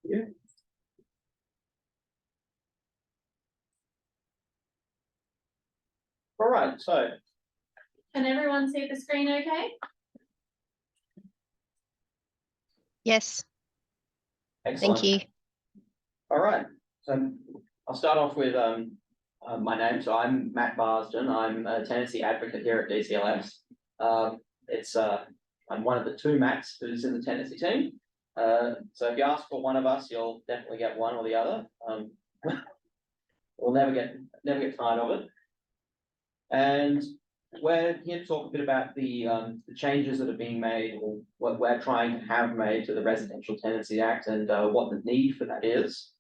you. All right, so Can everyone see the screen okay? Yes, excellent. thank you. All right, so I'll start off with my name. So I'm Matt Barsden. I'm a tenancy advocate here at DCLS. I'm one of the two Matts who's in the tenancy team. So if you ask for one of us, you'll definitely get one or the other. We'll never get tired of it. And we're here to talk a bit about the changes that are being made, or what we're trying to have made to the Residential Tenancy Act, and what the need for that is.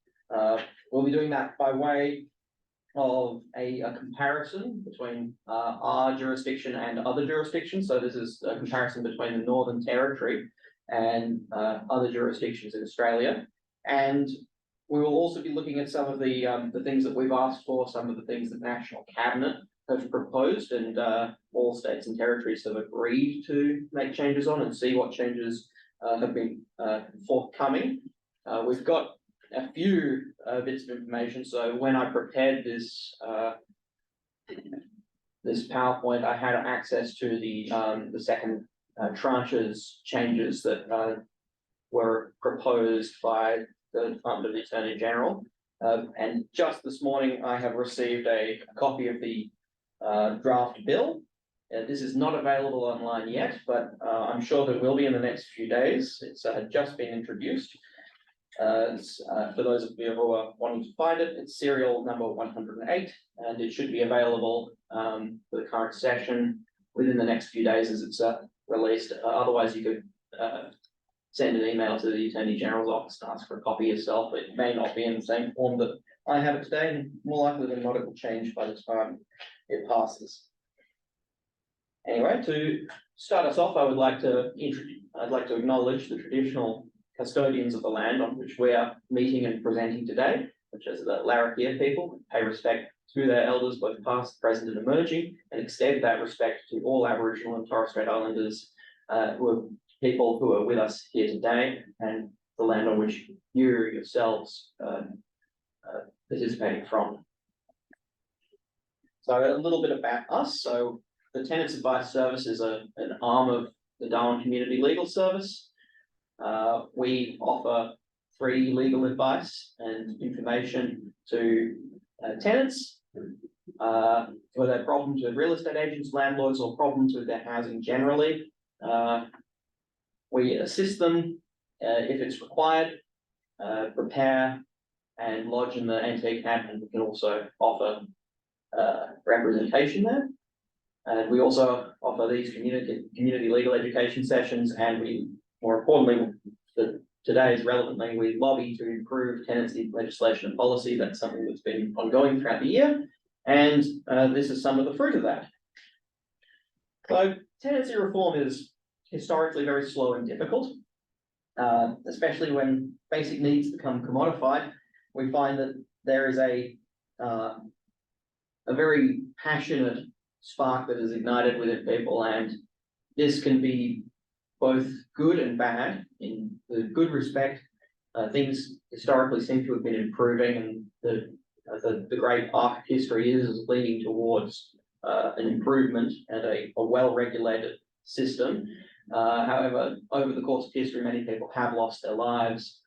We'll be doing that by way of a comparison between our jurisdiction and other jurisdictions. So this is a comparison between the Northern Territory and other jurisdictions in Australia. And we will also be looking at some of the things that we've asked for, some of the things that National Cabinet have proposed, and all states and territories have agreed to make changes on, and see what changes have been forthcoming. We've got a few bits of information. So when I prepared this this PowerPoint, I had access to the second tranches changes that were proposed by the Department of the Attorney General. And just this morning, I have received a copy of the draft bill. This is not available online yet, but I'm sure that will be in the next few days. It's just been introduced. For those of you who are wanting to find it, it's serial number 108, and it should be available for the current session within the next few days as it's released. Otherwise, you could send an email to the Attorney General's office and ask for a copy yourself. It may not be in the same form that I have it today, and more likely than not, it will change by the time it passes. Anyway, to start us off, I'd like to acknowledge the traditional custodians of the land on which we are meeting and presenting today, which is the Larrakia people. Pay respect to their elders, both past, present, and emerging, and extend that respect to all Aboriginal and Torres Strait Islanders, people who are with us here today, and the land on which you yourselves participating from. So a little bit about us. So the Tenants Advice Service is an arm of the Darwin Community Legal Service. We offer free legal advice and information to tenants for their problems with real estate agents, landlords, or problems with their housing generally. We assist them if it's required, prepare and lodge in the Antique Act, and we can also offer representation there. And we also offer these community legal education sessions, and we, more importantly, today's relevantly, we lobby to improve tenancy legislation and policy. That's something that's been ongoing throughout the year, and this is some of the fruit of that. So tenancy reform is historically very slow and difficult, especially when basic needs become commodified. We find that there is a very passionate spark that is ignited within people, and this can be both good and bad. In the good respect, things historically seem to have been improving, and the great arc of history is leaning towards an improvement and a well-regulated system. However, over the course of history, many people have lost their lives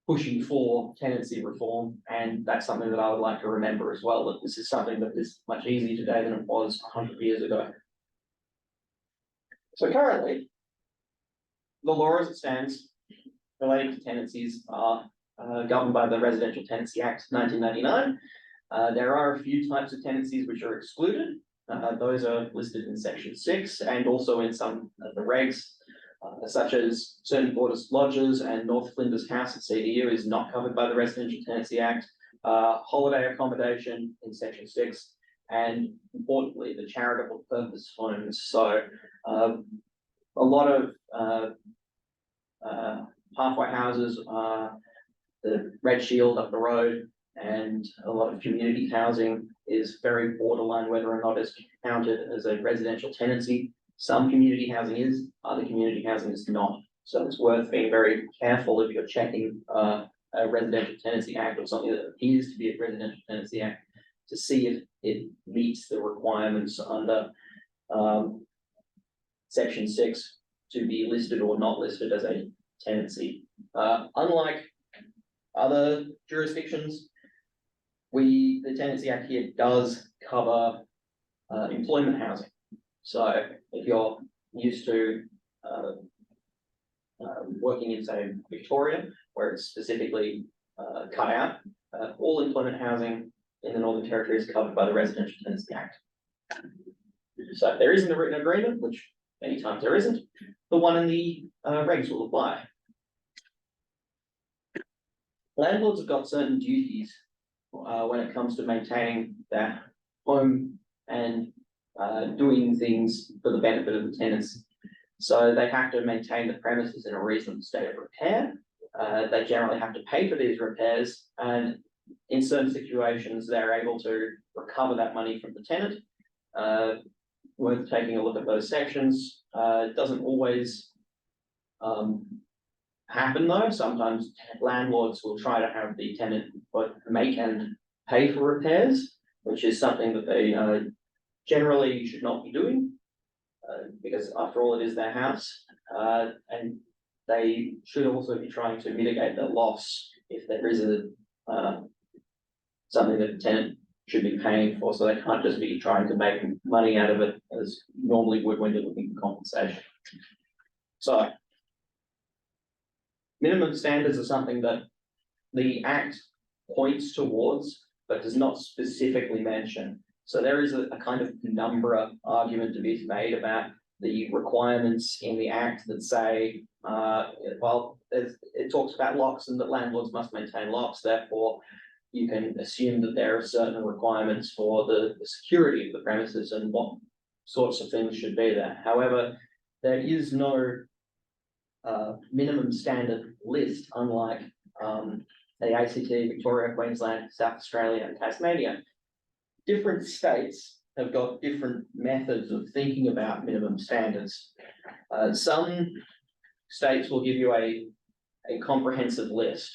pushing for tenancy reform, and that's something that I would like to remember as well, that this is something that is much easier today than it was 100 years ago. So currently, the law as it stands relating to tenancies are governed by the Residential Tenancy Act 1999. There are a few types of tenancies which are excluded. Those are listed in section 6 and also in some of the regs, such as certain Borders lodges and North Flinders House at CDU is not covered by the Residential Tenancy Act. Holiday accommodation in section 6, and importantly, the charitable purpose homes. So a lot of halfway houses, the Red Shield up the road, and a lot of community housing is very borderline whether or not it's counted as a residential tenancy. Some community housing is, other community housing is not. So it's worth being very careful if you're checking a residential tenancy act or something that appears to be a residential tenancy act to see if it meets the requirements under section 6 to be listed or not listed as a tenancy. Unlike other jurisdictions, the Tenancy Act here does cover employment housing. So if you're used to working in, say, Victoria, where it's specifically cut out, all employment housing in the Northern Territory is covered by the Residential Tenancy Act. So if there isn't a written agreement, which many times there isn't, the one in the regs will apply. Landlords have got certain duties when it comes to maintaining their home and doing things for the benefit of the tenants. So they have to maintain the premises in a reasonable state of repair. They generally have to pay for these repairs, and in certain situations, they're able to recover that money from the tenant. Worth taking a look at those sections. It doesn't always happen though. Sometimes landlords will try to have the tenant make and pay for repairs, which is something that they generally should not be doing, because after all, it is their house, and they should also be trying to mitigate the loss if there is something that the tenant should be paying for, so they can't just be trying to make money out of it as normally would when you're looking for compensation. So minimum standards are something that the Act points towards, but does not specifically mention. So there is a kind of penumbra argument to be made about the requirements in the Act that say, well, it talks about locks and that landlords must maintain locks, therefore you can assume that there are certain requirements for the security of the premises and what sorts of things should be there. However, there is no minimum standard list, unlike the ACT, Victoria, Queensland, South Australia, and Tasmania. Different states have got different methods of thinking about minimum standards. Some states will give you a comprehensive list.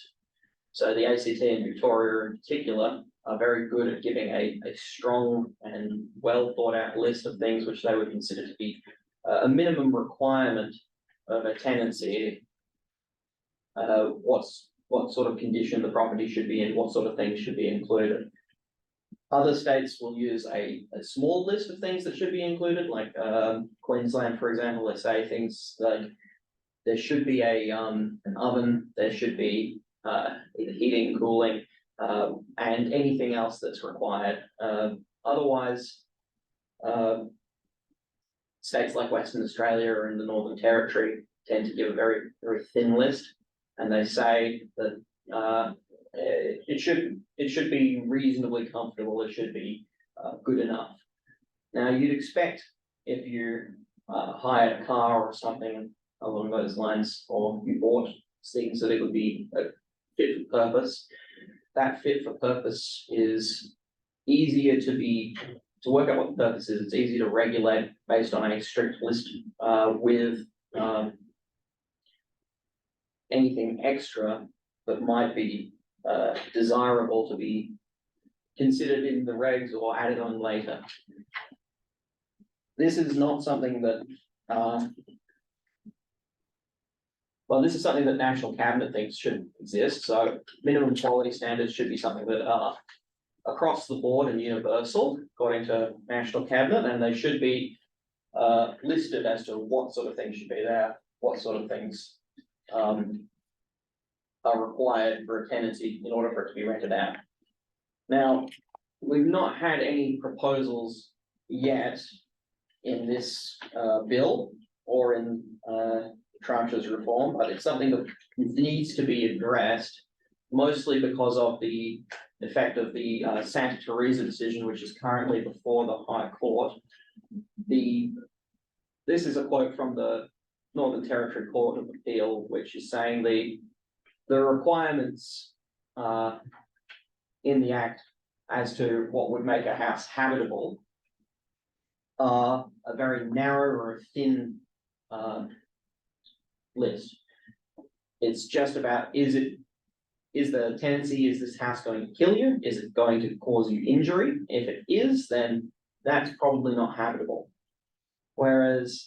So the ACT and Victoria in particular are very good at giving a strong and well thought out list of things which they would consider to be a minimum requirement of a tenancy. What sort of condition the property should be in, what sort of things should be included. Other states will use a small list of things that should be included, like Queensland, for example. They say things like there should be an oven, there should be either heating, cooling, and anything else that's required. Otherwise, states like Western Australia and the Northern Territory tend to give a very, very thin list, and they say that it should be reasonably comfortable. It should be good enough. Now, you'd expect if you hired a car or something along those lines, or you bought things, that it would be fit for purpose. That fit for purpose is easier to work out what the purpose is. It's easy to regulate based on a strict list with anything extra that might be desirable to be considered in the regs or added on later. This is not something that this is something that National Cabinet thinks should exist. So minimum quality standards should be something that are across the board and universal, according to National Cabinet, and they should be listed as to what sort of things should be there, what sort of things are required for a tenancy in order for it to be rented out. Now, we've not had any proposals yet in this bill or in Tranches Reform, but it's something that needs to be addressed, mostly because of the effect of the Santa Teresa decision, which is currently before the High Court. This is a quote from the Northern Territory Court of Appeal, which is saying the requirements in the Act as to what would make a house habitable are a very narrow or a thin list. It's just about, is the tenancy, is this house going to kill you? Is it going to cause you injury? If it is, then that's probably not habitable. Whereas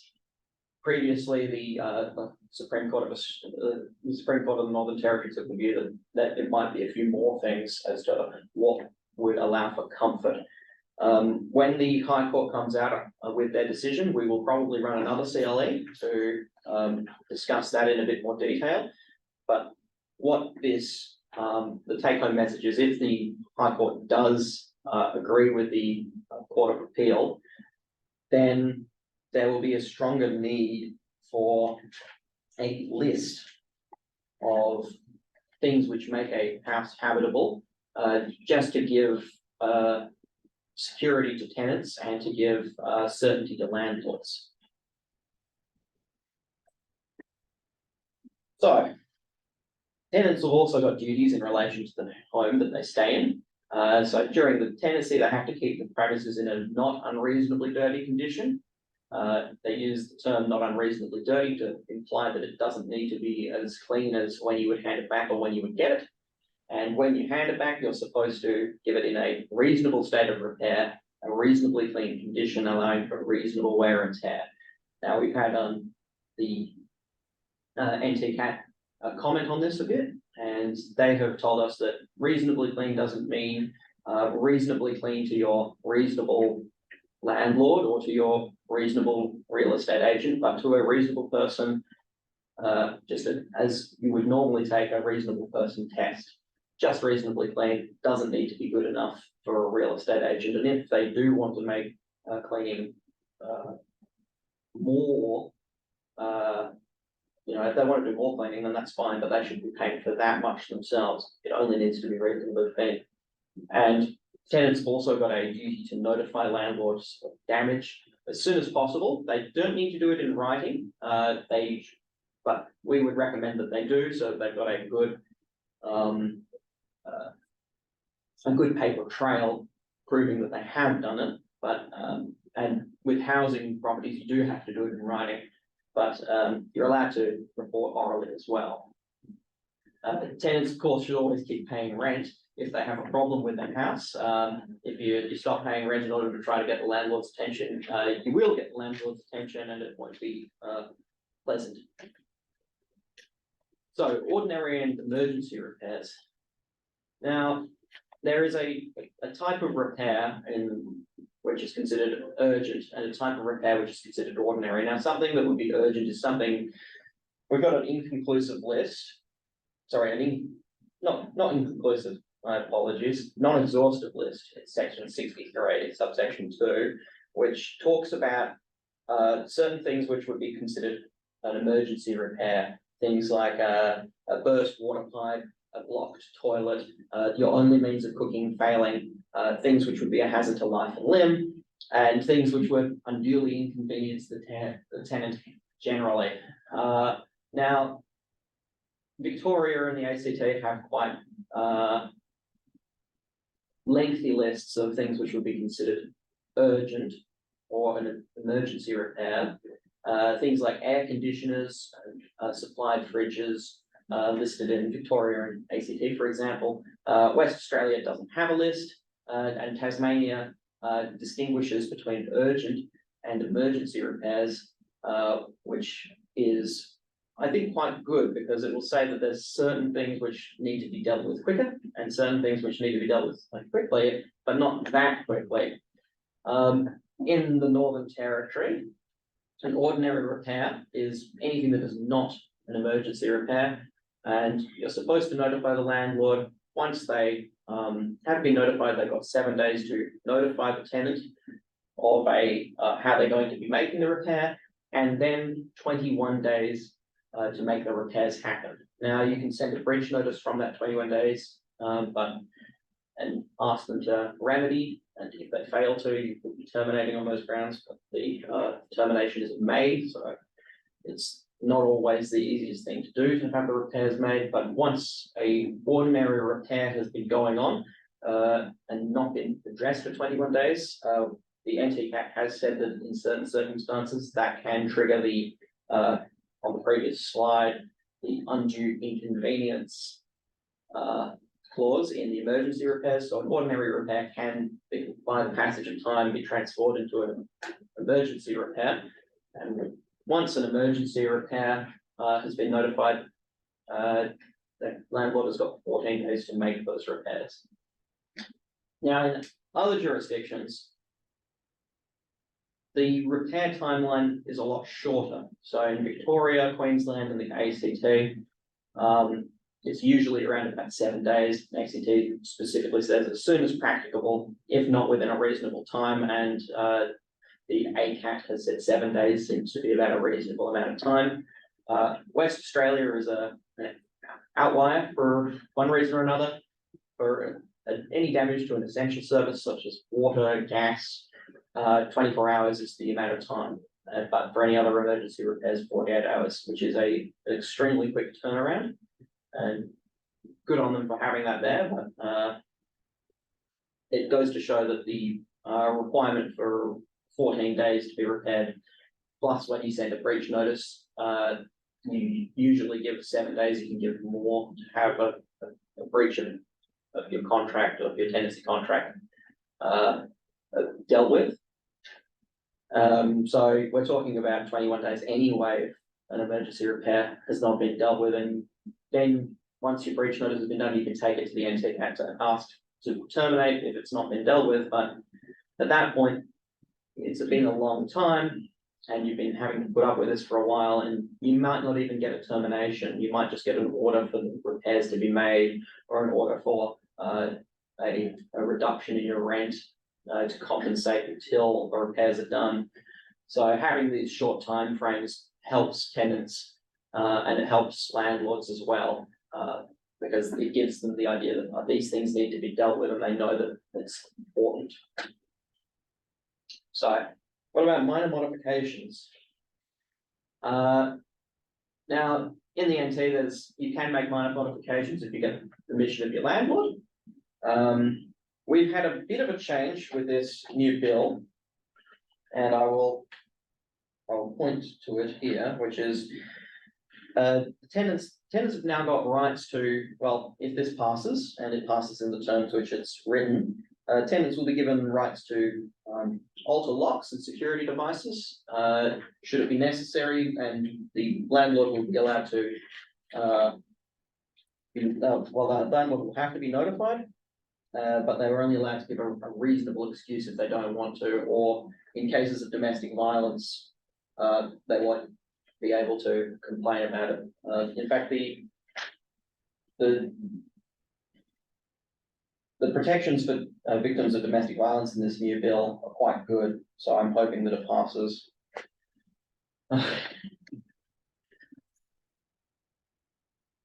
previously the Supreme Court of the Northern Territory took the view that it might be a few more things as to what would allow for comfort. When the High Court comes out with their decision, we will probably run another CLE to discuss that in a bit more detail. But what this, the take-home message is, if the High Court does agree with the Court of Appeal, then there will be a stronger need for a list of things which make a house habitable, just to give security to tenants and to give certainty to landlords. So, tenants have also got duties in relation to the home that they stay in. So during the tenancy, they have to keep the premises in a not unreasonably dirty condition. They use the term not unreasonably dirty to imply that it doesn't need to be as clean as when you would hand it back or when you would get it. And when you hand it back, you're supposed to give it in a reasonable state of repair, a reasonably clean condition, allowing for reasonable wear and tear. Now, we've had the NTCAT comment on this a bit, and they have told us that reasonably clean doesn't mean reasonably clean to your reasonable landlord or to your reasonable real estate agent, but to a reasonable person, just as you would normally take a reasonable person test. Just reasonably clean doesn't need to be good enough for a real estate agent, and if they do want to make cleaning more, if they want to do more cleaning, then that's fine, but they should be paying for that much themselves. It only needs to be reasonably clean. And tenants have also got a duty to notify landlords of damage as soon as possible. They don't need to do it in writing, but we would recommend that they do, so they've got a good paper trail proving that they have done it. But and with housing properties, you do have to do it in writing, but you're allowed to report orally as well. Tenants, of course, should always keep paying rent if they have a problem with their house. If you stop paying rent in order to try to get the landlord's attention, you will get the landlord's attention, and it won't be pleasant. So, ordinary and emergency repairs. Now, there is a type of repair which is considered urgent, and a type of repair which is considered ordinary. Now, something that would be urgent is something, we've got an inconclusive list. Sorry, not inconclusive, my apologies, non-exhaustive list. It's section 63, subsection 2, which talks about certain things which would be considered an emergency repair. Things like a burst water pipe, a blocked toilet, your only means of cooking failing, things which would be a hazard to life and limb, and things which would unduly inconvenience the tenant generally. Now, Victoria and the ACT have quite lengthy lists of things which would be considered urgent or an emergency repair. Things like air conditioners, supplied fridges, listed in Victoria and ACT, for example. West Australia doesn't have a list, and Tasmania distinguishes between urgent and emergency repairs, which is, I think, quite good, because it will say that there's certain things which need to be dealt with quicker and certain things which need to be dealt with quickly, but not that quickly. In the Northern Territory, an ordinary repair is anything that is not an emergency repair, and you're supposed to notify the landlord. Once they have been notified, they've got 7 days to notify the tenant of how they're going to be making the repair, and then 21 days to make the repairs happen. Now, you can send a breach notice from that 21 days, and ask them to remedy, and if they fail to, you could be terminating on those grounds, but the termination isn't made, so it's not always the easiest thing to do to have the repairs made. But once a ordinary repair has been going on and not been addressed for 21 days, the NTCAT has said that in certain circumstances that can trigger the on the previous slide, the undue inconvenience clause in the emergency repairs. So an ordinary repair can, by the passage of time, be transformed into an emergency repair. And once an emergency repair has been notified, the landlord has got 14 days to make those repairs. Now, in other jurisdictions, the repair timeline is a lot shorter. So in Victoria, Queensland, and the ACT, it's usually around about 7 days. ACT specifically says as soon as practicable, if not within a reasonable time, and the ACAT has said 7 days seems to be about a reasonable amount of time. West Australia is an outlier for one reason or another. For any damage to an essential service such as water, gas, 24 hours is the amount of time. But for any other emergency repairs, 48 hours, which is an extremely quick turnaround. And good on them for having that there, but it goes to show that the requirement for 14 days to be repaired, plus when you send a breach notice, you usually give 7 days. You can give more to have a breach of your contract or your tenancy contract dealt with. So we're talking about 21 days anyway if an emergency repair has not been dealt with, and then once your breach notice has been done, you can take it to the NTCAT to ask to terminate if it's not been dealt with. But at that point, it's been a long time and you've been having to put up with this for a while, and you might not even get a termination. You might just get an order for the repairs to be made, or an order for a reduction in your rent to compensate until the repairs are done. So having these short time frames helps tenants and it helps landlords as well, because it gives them the idea that these things need to be dealt with and they know that it's important. So what about minor modifications? Now, in the NT, you can make minor modifications if you get permission of your landlord. We've had a bit of a change with this new bill, and I'll point to it here, which is tenants have now got rights to, well, if this passes, and it passes in the terms which it's written, tenants will be given rights to alter locks and security devices, should it be necessary, and the landlord will be allowed to, the landlord will have to be notified, but they were only allowed to give a reasonable excuse if they don't want to, or in cases of domestic violence, they won't be able to complain about it. In fact, the protections for victims of domestic violence in this new bill are quite good, so I'm hoping that it passes.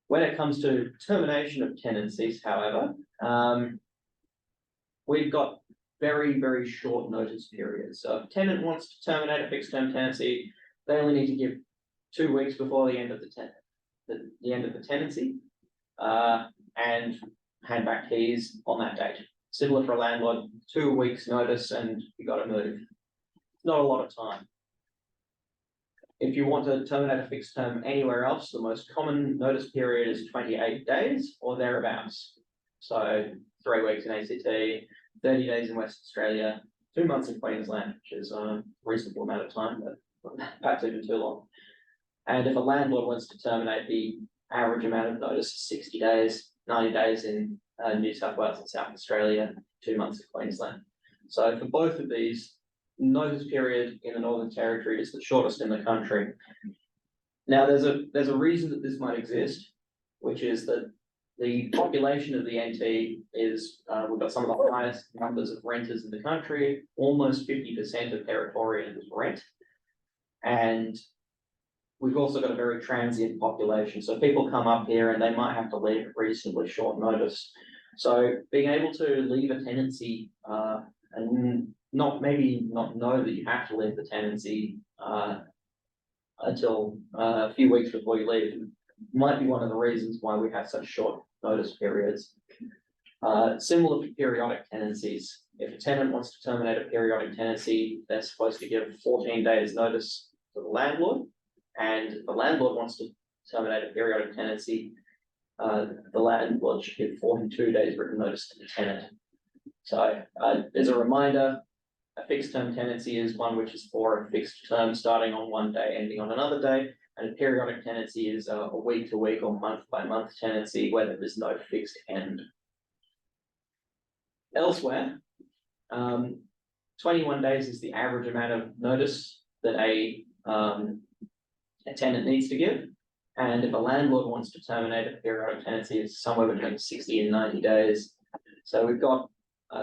When it comes to termination of tenancies, however, we've got very, very short notice periods. So if a tenant wants to terminate a fixed term tenancy, they only need to give 2 weeks before the end of the end of the tenancy, and hand back keys on that date. Similar for a landlord, 2 weeks notice and you got to move. Not a lot of time. If you want to terminate a fixed term anywhere else, the most common notice period is 28 days or thereabouts. So 3 weeks in ACT, 30 days in West Australia, 2 months in Queensland, which is a reasonable amount of time, but perhaps even too long. And if a landlord wants to terminate, the average amount of notice is 60 days, 90 days in New South Wales and South Australia, 2 months in Queensland. So for both of these, notice period in the Northern Territory is the shortest in the country. Now, there's a reason that this might exist, which is that the population of the NT is, we've got some of the highest numbers of renters in the country, almost 50% of Territorians rent. And we've also got a very transient population. So people come up here and they might have to leave at reasonably short notice. So being able to leave a tenancy and not know that you have to leave the tenancy until a few weeks before you leave might be one of the reasons why we have such short notice periods. Similar to periodic tenancies. If a tenant wants to terminate a periodic tenancy, they're supposed to give 14 days notice to the landlord, and the landlord wants to terminate a periodic tenancy, the landlord should give 42 days written notice to the tenant. So as a reminder, a fixed term tenancy is one which is for a fixed term starting on one day, ending on another day. And a periodic tenancy is a week to week or month by month tenancy where there is no fixed end. Elsewhere, 21 days is the average amount of notice that a tenant needs to give. And if a landlord wants to terminate a periodic tenancy, it's somewhere between 60 and 90 days. So we've got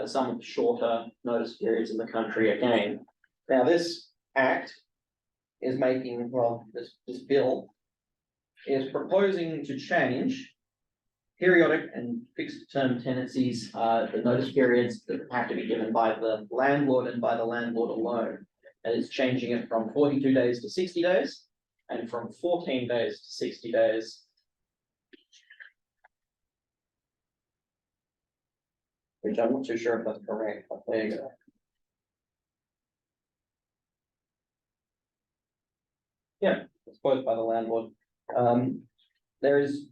some of the shorter notice periods in the country again. Now this act is making, well, this bill is proposing to change periodic and fixed term tenancies, the notice periods that have to be given by the landlord and by the landlord alone. And it's changing it from 42 days to 60 days and from 14 days to 60 days. Which I'm not too sure if that's correct, but there you go. Yeah, it's quoted by the landlord. There is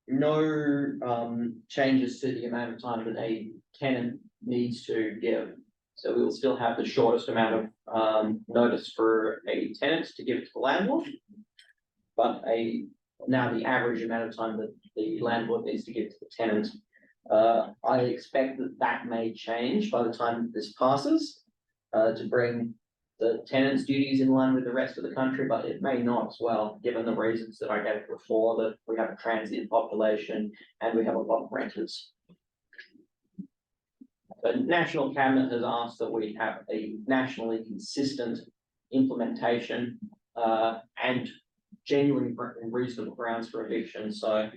no changes to the amount of time that a tenant needs to give. So we will still have the shortest amount of notice for a tenant to give it to the landlord, but now the average amount of time that the landlord needs to give to the tenant. I expect that may change by the time this passes to bring the tenant's duties in line with the rest of the country, but it may not as well, given the reasons that I gave before, that we have a transient population and we have a lot of renters. The National Cabinet has asked that we have a nationally consistent implementation and genuine and reasonable grounds for eviction. So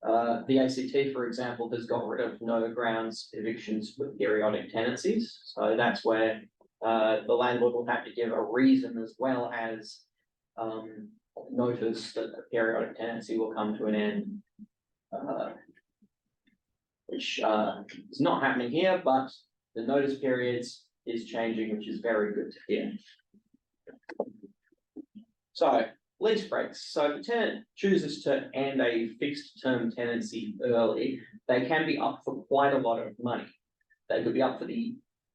the ACT, for example, has got rid of no grounds evictions with periodic tenancies. So that's where the landlord will have to give a reason as well as notice that the periodic tenancy will come to an end, which is not happening here, but the notice periods is changing, which is very good to hear. So lease breaks. So if a tenant chooses to end a fixed term tenancy early, they can be up for quite a lot of money. They could be up for the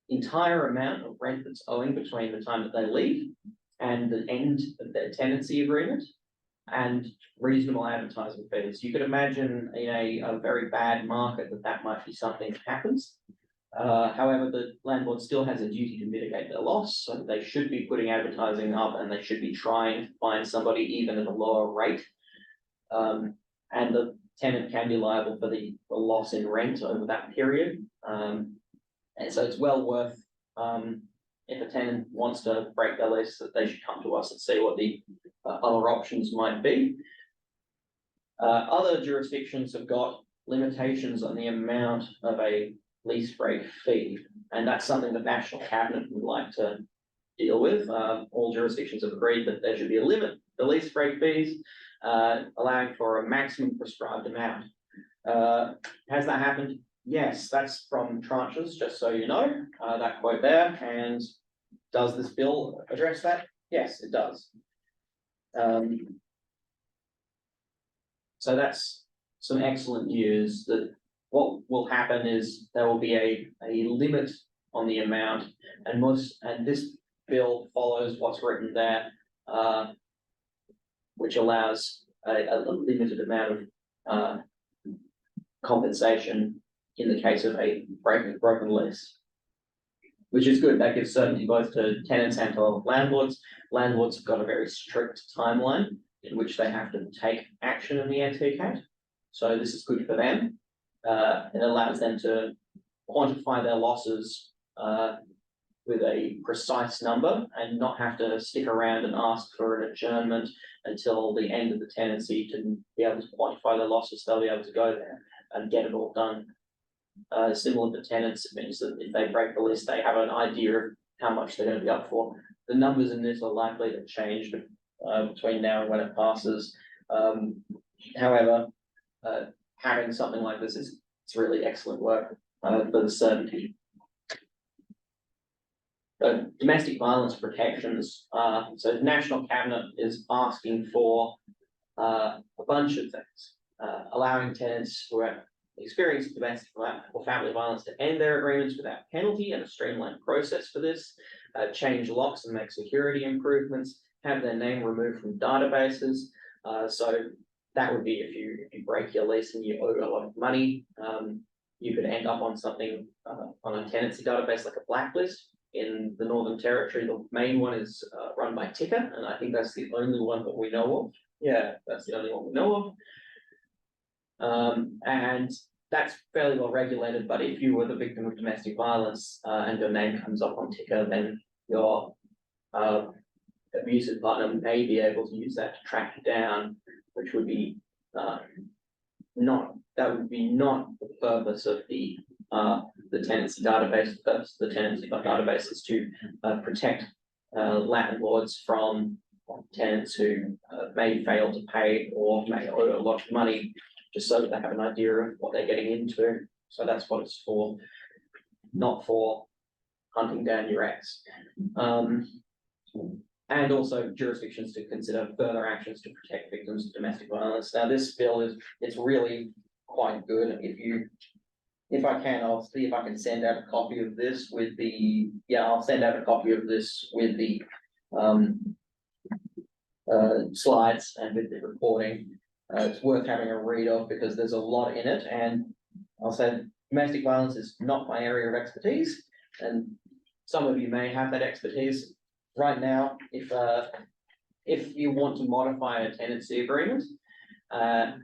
entire amount of rent that's owing between the time that they leave and the end of their tenancy agreement, and reasonable advertising fees. You could imagine in a very bad market that might be something that happens. However, the landlord still has a duty to mitigate their loss, so they should be putting advertising up and they should be trying to find somebody even at a lower rate. And the tenant can be liable for the loss in rent over that period. And so it's well worth, if a tenant wants to break their lease, that they should come to us and see what the other options might be. Other jurisdictions have got limitations on the amount of a lease break fee, and that's something the National Cabinet would like to deal with. All jurisdictions have agreed that there should be a limit to lease break fees, allowing for a maximum prescribed amount. Has that happened? Yes, that's from tranches, just so you know, that quote there. And does this bill address that? Yes, it does. So that's some excellent news. That what will happen is there will be a limit on the amount, and this bill follows what's written there, which allows a limited amount of compensation in the case of a broken lease, which is good. That gives certainty both to tenants and to landlords. Landlords have got a very strict timeline in which they have to take action in the NTCAT. So this is good for them. It allows them to quantify their losses with a precise number and not have to stick around and ask for an adjournment until the end of the tenancy to be able to quantify their losses. They'll be able to go there and get it all done. Similar to tenants, it means that if they break the lease, they have an idea of how much they're going to be up for. The numbers in this are likely to change between now and when it passes. However, having something like this it's really excellent work for the certainty. domestic violence protections, so the National Cabinet is asking for a bunch of things, allowing tenants who have experienced domestic or family violence to end their agreements without penalty and a streamlined process for this, change locks and make security improvements, have their name removed from databases. So that would be if you break your lease and you owe a lot of money, you could end up on something on a tenancy database like a blacklist. In the Northern Territory, the main one is run by Ticker, and I think that's the only one that we know of. Yeah, that's the only one we know of. And that's fairly well regulated, but if you were the victim of domestic violence and your name comes up on Ticker, then your abusive partner may be able to use that to track you down, which would be not the purpose of the tenancy database. The tenancy database is to protect landlords from tenants who may fail to pay or may owe a lot of money, just so that they have an idea of what they're getting into. So that's what it's for, not for hunting down your ex. And also jurisdictions to consider further actions to protect victims of domestic violence. Now, this bill it's really quite good. If I can, I'll see if I can send out a copy of this with the, I'll send out a copy of this with the slides and with the recording. It's worth having a read of because there's a lot in it, and I'll say domestic violence is not my area of expertise, and some of you may have that expertise. Right now, if you want to modify a tenancy agreement, and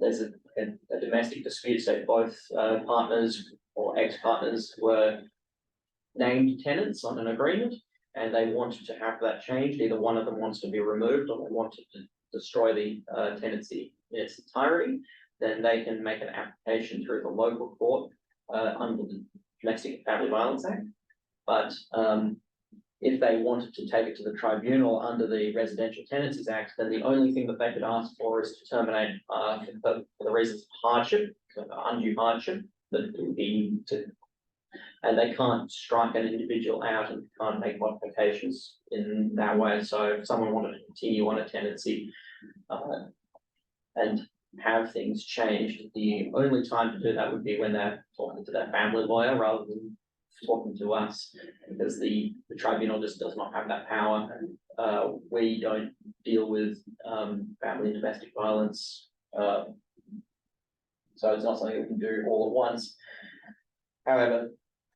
there's a domestic dispute, so both partners or ex-partners were named tenants on an agreement, and they wanted to have that changed, either one of them wants to be removed or they wanted to destroy the tenancy in its entirety, then they can make an application through the local court under the Domestic Family Violence Act. But if they wanted to take it to the tribunal under the Residential Tenancies Act, then the only thing that they could ask for is to terminate for the reasons of hardship, undue hardship, that would be to, and they can't strike an individual out and can't make modifications in that way. So if someone wanted to continue on a tenancy and have things changed, the only time to do that would be when they're talking to their family lawyer rather than talking to us, because the tribunal just does not have that power. We don't deal with family and domestic violence, so it's not something we can do all at once. However,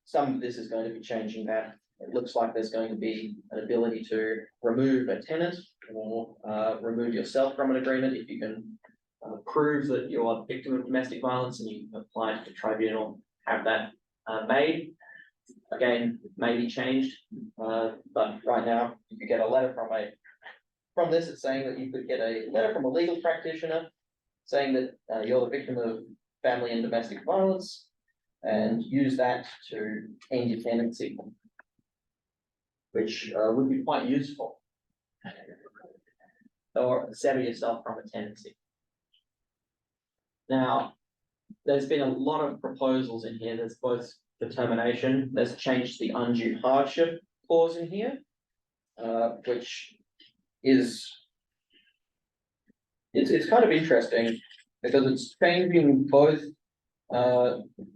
some of this is going to be changing that. It looks like there's going to be an ability to remove a tenant or remove yourself from an agreement if you can prove that you're a victim of domestic violence and you apply to the tribunal, have that made. Again, may be changed, but right now you could get a letter from this. It's saying that you could get a letter from a legal practitioner saying that you're the victim of family and domestic violence, and use that to end your tenancy, which would be quite useful, or sever yourself from a tenancy. Now, there's been a lot of proposals in here. There's both determination. There's changed the undue hardship clause in here, which is it's kind of interesting because it's changing both.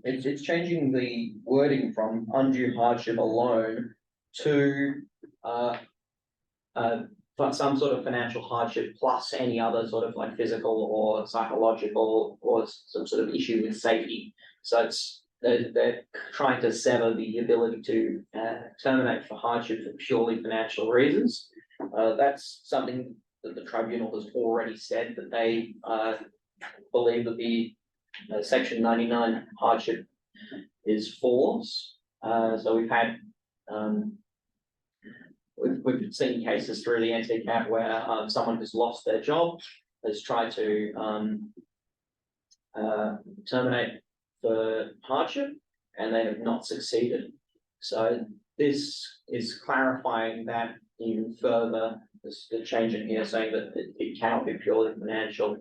It's changing the wording from undue hardship alone to some sort of financial hardship plus any other sort of like physical or psychological or some sort of issue with safety. So they're trying to sever the ability to terminate for hardship for purely financial reasons. That's something that the tribunal has already said that they believe that the Section 99 hardship is false. So we've had we've seen cases through the NTCAP where someone who's lost their job has tried to terminate for hardship, and they have not succeeded. So this is clarifying that even further. The change in here saying that it cannot be purely financial.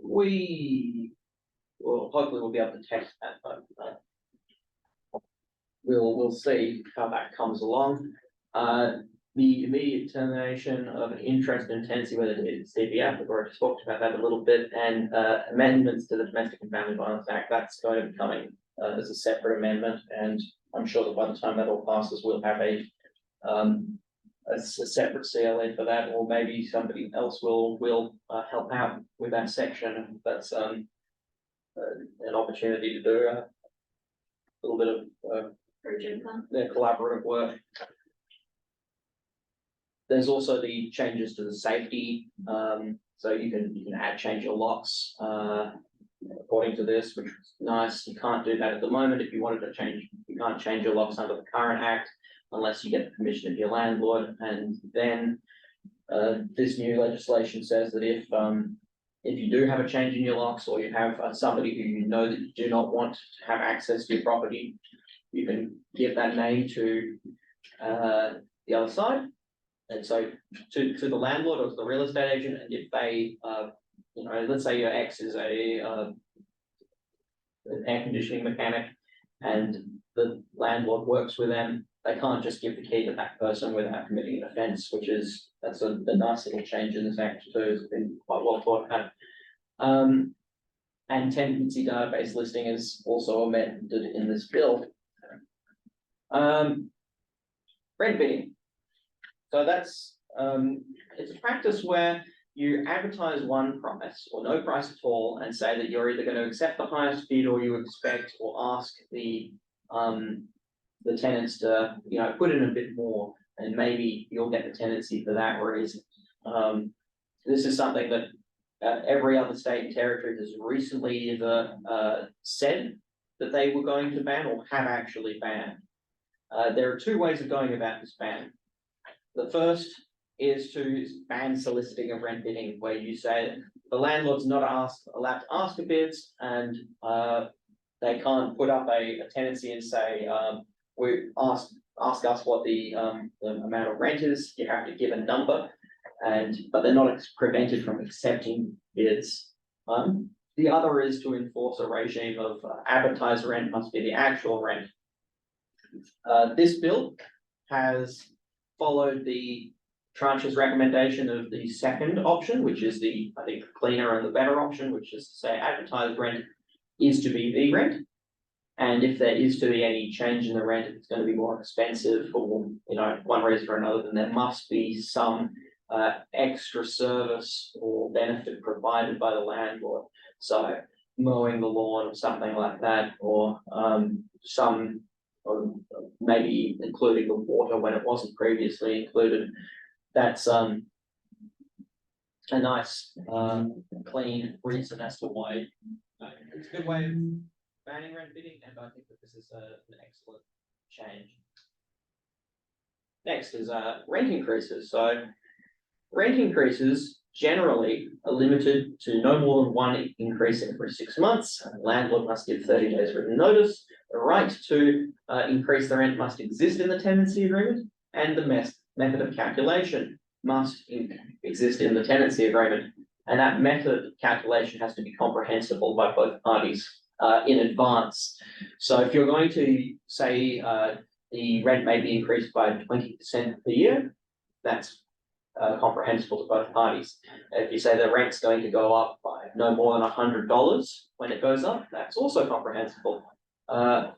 We will hopefully we'll be able to test that, but we'll see how that comes along. The immediate termination of an interest in tenancy, whether it's CPF, we've already talked about that a little bit, and amendments to the Domestic and Family Violence Act, that's going to be coming as a separate amendment, and I'm sure that by the time that all passes, we'll have a separate CLE for that, or maybe somebody else will help out with that section. That's an opportunity to do a little bit of collaborative work. There's also the changes to the safety, so you can change your locks according to this, which is nice. You can't do that at the moment. If you wanted to change, you can't change your locks under the current act unless you get the permission of your landlord. And then this new legislation says that if you do have a change in your locks, or you have somebody who you know that you do not want to have access to your property, you can give that name to the other side. And so to the landlord or to the real estate agent, and if they, let's say your ex is an air conditioning mechanic, and the landlord works with them, they can't just give the key to that person without committing an offence, that's a nice little change in this act too. It's been quite well thought out. And tenancy database listing is also amended in this bill. Rent bidding. So that's it's a practice where you advertise one price or no price at all, and say that you're either going to accept the highest bid, or you expect or ask the tenants to put in a bit more, and maybe you'll get the tenancy for that reason. This is something that every other state and territory has recently either said that they were going to ban or have actually banned. There are two ways of going about this ban. The first is to ban soliciting of rent bidding, where you say the landlord's not allowed to ask for bids, and they can't put up a tenancy and say, we ask us what the amount of rent is. You have to give a number, but they're not prevented from accepting bids. The other is to enforce a regime of advertised rent must be the actual rent. This bill has followed the tranche's recommendation of the second option, which is the, I think, cleaner and the better option, which is to say advertised rent is to be the rent. And if there is to be any change in the rent, it's going to be more expensive for one reason or another, then there must be some extra service or benefit provided by the landlord. So mowing the lawn or something like that, or or maybe including the water when it wasn't previously included. That's a nice clean reason as to why it's a good way of banning rent bidding, and I think that this is an excellent change. Next is rent increases. So rent increases generally are limited to no more than one increase every 6 months. The landlord must give 30 days written notice. The right to increase the rent must exist in the tenancy agreement, and the method of calculation must exist in the tenancy agreement. And that method of calculation has to be comprehensible by both parties in advance. So if you're going to say the rent may be increased by 20% per year, that's comprehensible to both parties. If you say the rent's going to go up by no more than $100 when it goes up, that's also comprehensible.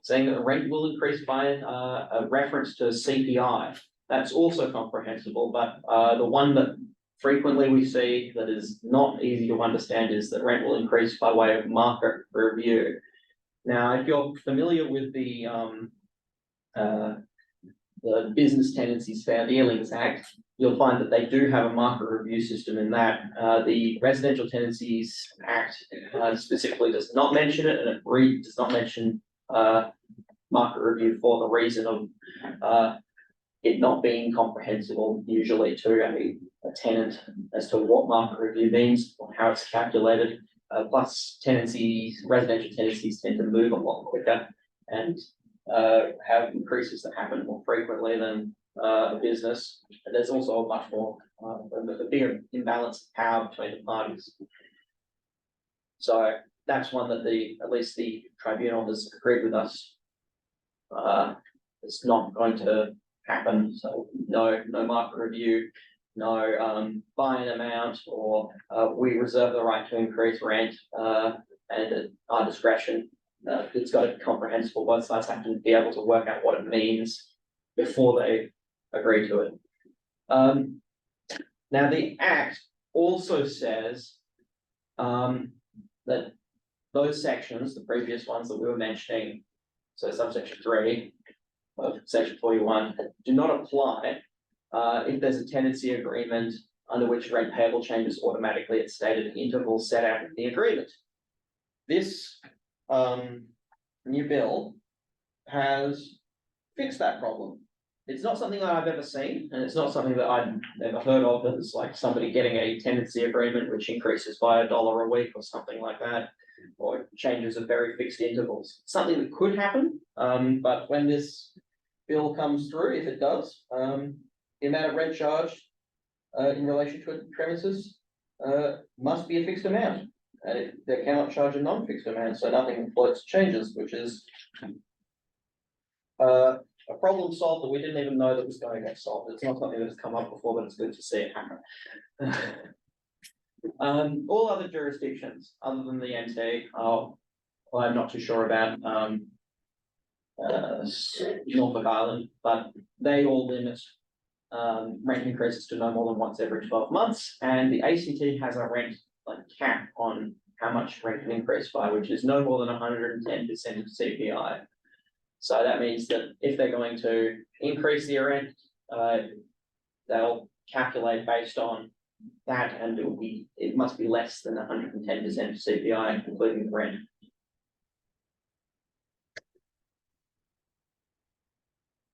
Saying that the rent will increase by a reference to CPI, that's also comprehensible. But the one that frequently we see that is not easy to understand is that rent will increase by way of market review. Now, if you're familiar with the Business Tenancies Fair Dealings Act, you'll find that they do have a market review system in that. The Residential Tenancies Act specifically does not mention it, and it does not mention market review for the reason of it not being comprehensible usually to a tenant as to what market review means or how it's calculated. Plus residential tenancies tend to move a lot quicker and have increases that happen more frequently than a business. And there's also a much more, a bigger imbalance of power between the parties. So that's one that at least the tribunal has agreed with us it's not going to happen. So no market review, no buy-in amount, or we reserve the right to increase rent and at our discretion. It's got to be comprehensible. Both sides have to be able to work out what it means before they agree to it. Now the Act also says that those sections, the previous ones that we were mentioning, so subsection 3 of section 41, do not apply if there's a tenancy agreement under which rent payable changes automatically at stated intervals set out in the agreement. This new bill has fixed that problem. It's not something that I've ever seen, and it's not something that I've ever heard of. It's like somebody getting a tenancy agreement which increases by $1 a week or something like that, or changes at very fixed intervals. Something that could happen, but when this bill comes through, if it does, the amount of rent charged in relation to a premises must be a fixed amount, and they cannot charge a non-fixed amount, so nothing floats changes, which is a problem solved that we didn't even know that was going to get solved. It's not something that's come up before, but it's good to see it happen. All other jurisdictions other than the NT, I'm not too sure about Norfolk Island, but they all limit rent increases to no more than once every 12 months, and the ACT has a rent cap on how much rent can increase by, which is no more than 110% of CPI. So that means that if they're going to increase the rent, they'll calculate based on that, and it must be less than 110% of CPI, including the rent.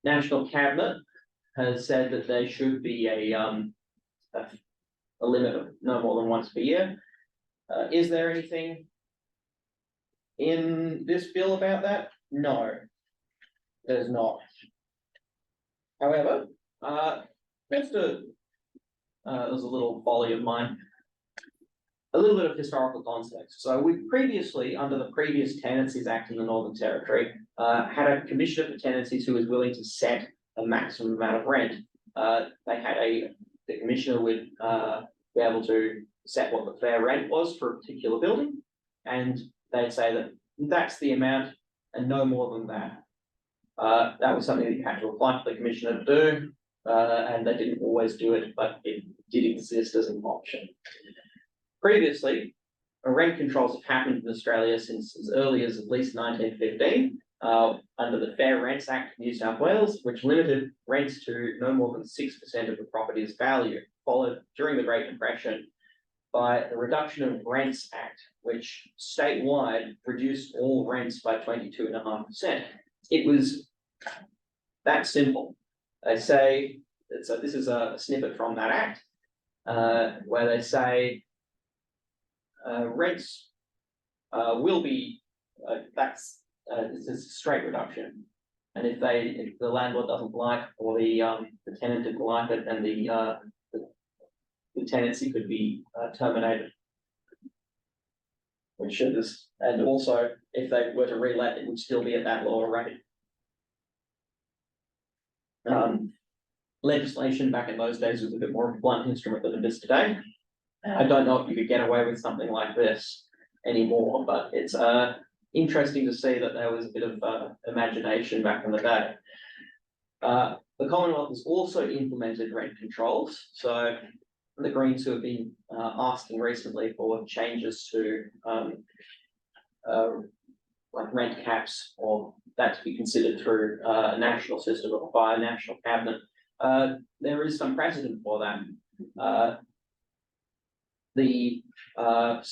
National Cabinet has said that there should be a limit of no more than once per year. Is there anything in this bill about that? No, there's not. However, there's a little folly of mine. A little bit of historical context. So we previously, under the previous Tenancies Act in the Northern Territory, had a Commissioner for Tenancies who was willing to set a maximum amount of rent. The Commissioner would be able to set what the fair rent was for a particular building, and they'd say that that's the amount and no more than that. That was something that you had to apply for the Commissioner to do, and they didn't always do it, but it did exist as an option. Previously, rent controls have happened in Australia since as early as at least 1915, under the Fair Rents Act of New South Wales, which limited rents to no more than 6% of the property's value, followed during the Great Depression by the Reduction of Rents Act, which statewide reduced all rents by 22.5%. It was that simple. They say, so this is a snippet from that act, where they say rents will be, it's a straight reduction. And if the landlord doesn't like, or the tenant didn't like it, then the tenancy could be terminated. Which is, and also if they were to relet, it would still be at that lower rate. Legislation back in those days was a bit more of a blunt instrument than it is today. I don't know if you could get away with something like this anymore, but it's interesting to see that there was a bit of imagination back in the day. The Commonwealth has also implemented rent controls. So the Greens, who have been asking recently for changes to like rent caps, or that to be considered through a national system or by a national cabinet, there is some precedent for that. The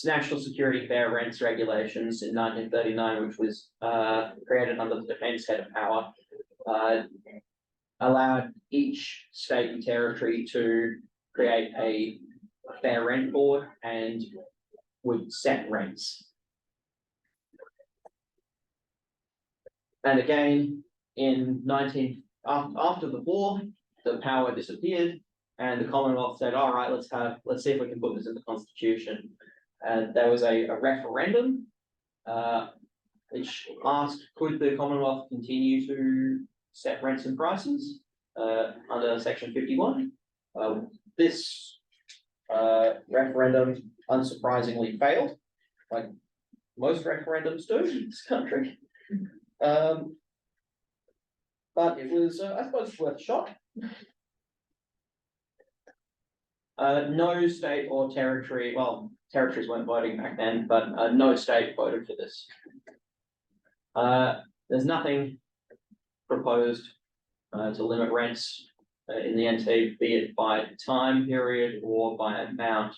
National Security Fair Rents Regulations in 1939, which was created under the Defence Head of Power, allowed each state and territory to create a fair rent board and would set rents. And again, after the war, the power disappeared, and the Commonwealth said, all right, let's see if we can put this in the Constitution. And there was a referendum which asked, could the Commonwealth continue to set rents and prices under section 51. This referendum unsurprisingly failed, like most referendums do in this country. But it was, I suppose, worth a shot. No state or territory, well, territories weren't voting back then, but no state voted for this. There's nothing proposed to limit rents in the NT, be it by time period or by amount.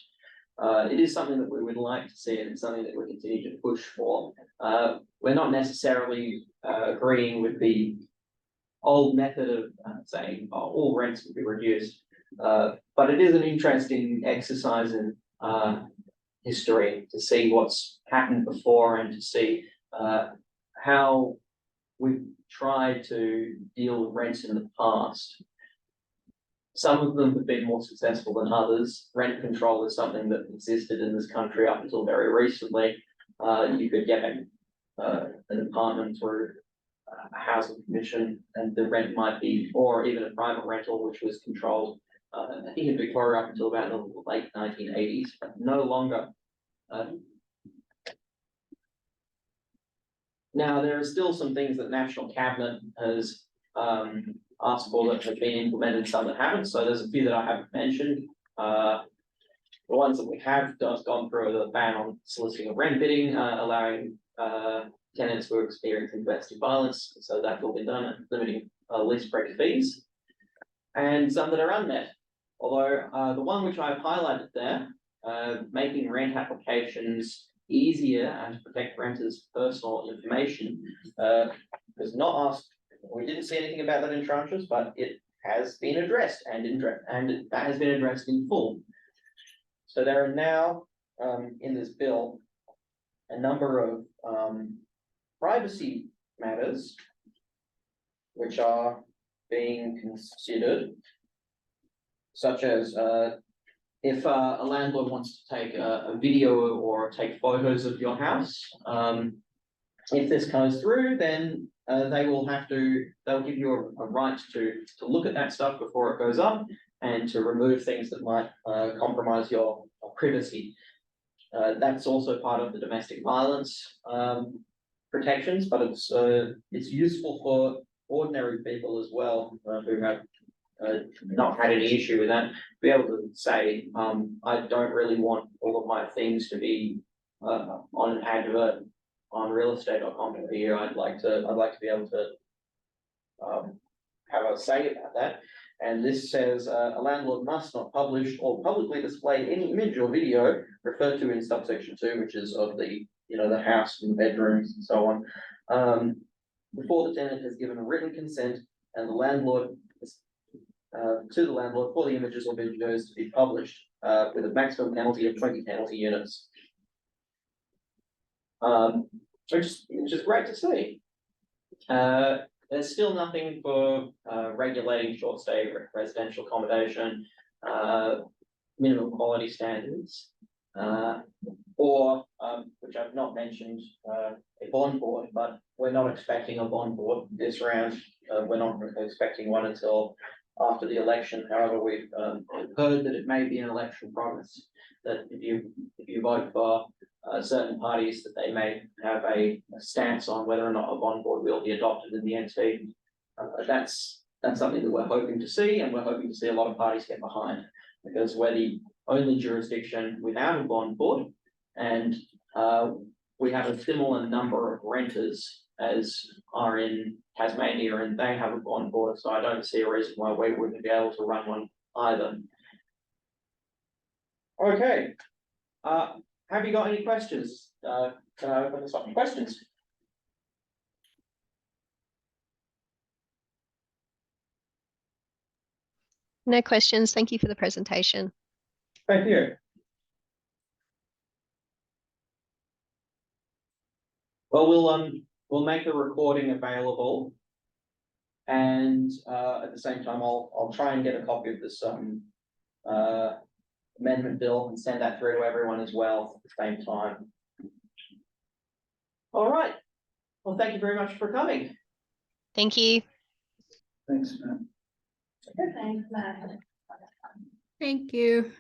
It is something that we would like to see, and it's something that we continue to push for. We're not necessarily agreeing with the old method of saying all rents will be reduced, but it is an interesting exercise in history to see what's happened before and to see how we've tried to deal with rents in the past. Some of them have been more successful than others. Rent control is something that existed in this country up until very recently. You could get an apartment through a housing commission, and the rent might be, or even a private rental, which was controlled, I think in Victoria up until about the late 1980s, but no longer. Now, there are still some things that National Cabinet has asked for that have been implemented, some that haven't. So there's a few that I haven't mentioned. The ones that we have just gone through are the ban on soliciting of rent bidding, allowing tenants who are experiencing domestic violence. So that's all been done, and limiting lease break fees, and some that are unmet. Although the one which I've highlighted there, making rent applications easier and to protect renters' personal information, was not asked. We didn't see anything about that in tranches, but it has been addressed, and that has been addressed in full. So there are now in this bill a number of privacy matters which are being considered, such as if a landlord wants to take a video or take photos of your house, if this goes through, then they'll give you a right to look at that stuff before it goes up, and to remove things that might compromise your privacy. That's also part of the domestic violence protections, but it's useful for ordinary people as well, who have not had any issue with that, be able to say, I don't really want all of my things to be on an advert on realestate.com.au. I'd like to be able to have a say about that. And this says a landlord must not publish or publicly display any image or video referred to in subsection 2, which is of the the house and bedrooms and so on, before the tenant has given a written consent, and the landlord to the landlord for the images or videos to be published, with a maximum penalty of 20 penalty units. Which is great to see. There's still nothing for regulating short stay residential accommodation, minimum quality standards, or which I've not mentioned, a bond board, but we're not expecting a bond board this round. We're not expecting one until after the election. However, we've heard that it may be an election promise, that if you vote for certain parties, that they may have a stance on whether or not a bond board will be adopted in the NT. That's something that we're hoping to see, and we're hoping to see a lot of parties get behind, because we're the only jurisdiction without a bond board, and we have a similar number of renters as are in Tasmania, and they have a bond board, so I don't see a reason why we wouldn't be able to run one either. Okay. Have you got any questions? Can I open this up for questions? No questions. Thank you for the presentation. Thank you. Well, we'll make the recording available, and at the same time, I'll try and get a copy of this amendment bill and send that through to everyone as well at the same time. All right. Well, thank you very much for coming. Thank you. Thanks, Matt. Thanks, Matt. Thank you.